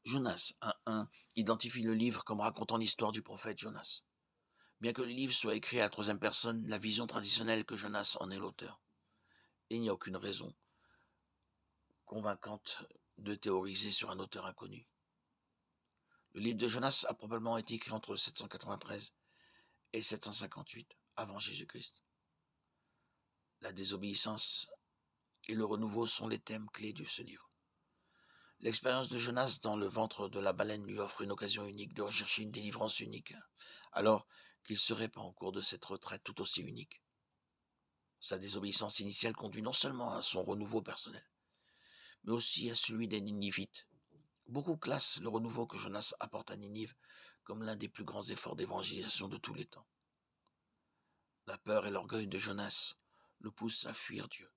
Jonas 1.1 identifie le livre comme racontant l'histoire du prophète Jonas. Bien que le livre soit écrit à la troisième personne, la vision traditionnelle que Jonas en est l'auteur. Et il n'y a aucune raison convaincante de théoriser sur un auteur inconnu. Le livre de Jonas a probablement été écrit entre 793 et 758 avant Jésus-Christ. La désobéissance et le renouveau sont les thèmes clés de ce livre. L'expérience de Jonas dans le ventre de la baleine lui offre une occasion unique de rechercher une délivrance unique, alors qu'il se répand au cours de cette retraite tout aussi unique. Sa désobéissance initiale conduit non seulement à son renouveau personnel, mais aussi à celui des Ninivites. Beaucoup classent le renouveau que Jonas apporte à Ninive comme l'un des plus grands efforts d'évangélisation de tous les temps. La peur et l'orgueil de Jonas le poussent à fuir Dieu.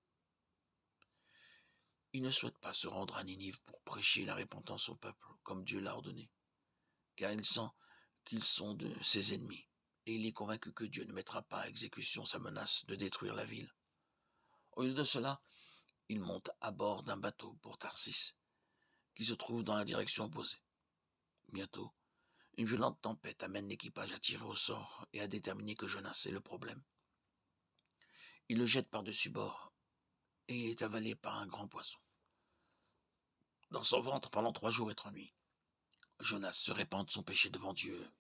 Il ne souhaite pas se rendre à Ninive pour prêcher la repentance au peuple, comme Dieu l'a ordonné, car il sent qu'ils sont de ses ennemis, et il est convaincu que Dieu ne mettra pas à exécution sa menace de détruire la ville. Au lieu de cela, il monte à bord d'un bateau pour Tarsis, qui se trouve dans la direction opposée. Bientôt, une violente tempête amène l'équipage à tirer au sort et à déterminer que Jonas est le problème. Il le jette par-dessus bord et est avalé par un grand poisson. Dans son ventre pendant 3 jours et 3 nuits, Jonas se répand de son péché devant Dieu,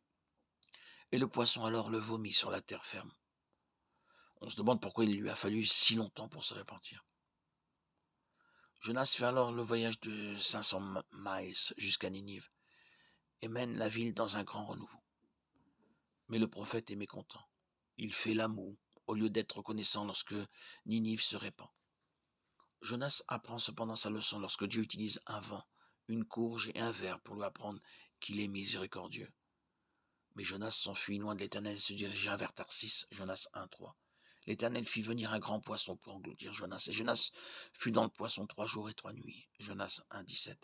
et le poisson alors le vomit sur la terre ferme. On se demande pourquoi il lui a fallu si longtemps pour se repentir. Jonas fait alors le voyage de 500 miles jusqu'à Ninive et mène la ville dans un grand renouveau. Mais le prophète est mécontent. Il fait la moue au lieu d'être reconnaissant lorsque Ninive se répand. Jonas apprend cependant sa leçon lorsque Dieu utilise un vent, une courge et un ver pour lui apprendre qu'il est miséricordieux. Mais Jonas s'enfuit loin de l'Éternel et se dirigea vers Tarsis, Jonas 1.3. L'Éternel fit venir un grand poisson pour engloutir Jonas, et Jonas fut dans le poisson 3 jours et 3 nuits, Jonas 1.17.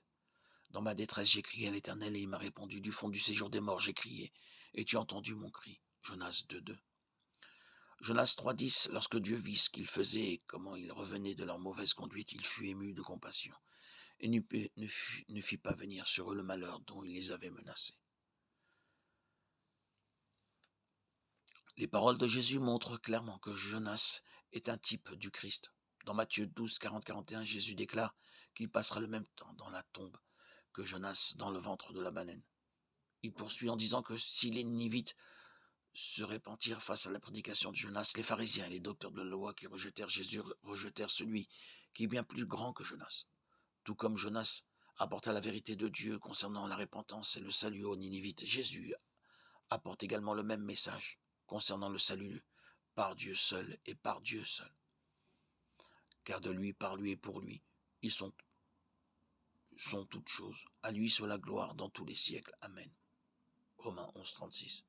Dans ma détresse, j'ai crié à l'Éternel et il m'a répondu. Du fond du séjour des morts, j'ai crié, et tu as entendu mon cri, Jonas 2.2. Jonas 3.10, lorsque Dieu vit ce qu'ils faisaient et comment ils revenaient de leur mauvaise conduite, il fut ému de compassion, et ne fit pas venir sur eux le malheur dont il les avait menacés. Les paroles de Jésus montrent clairement que Jonas est un type du Christ. Dans Matthieu 12, 40-41, Jésus déclare qu'il passera le même temps dans la tombe que Jonas dans le ventre de la baleine. Il poursuit en disant que si les Nivites se repentirent face à la prédication de Jonas, les pharisiens et les docteurs de la loi qui rejetèrent Jésus rejetèrent celui qui est bien plus grand que Jonas. Tout comme Jonas apporta la vérité de Dieu concernant la repentance et le salut aux Ninivites, Jésus apporte également le même message concernant le salut par Dieu seul et par Dieu seul. Car de lui, par lui et pour lui, ils sont toutes choses. À lui soit la gloire dans tous les siècles. Amen. Romains 11, 36.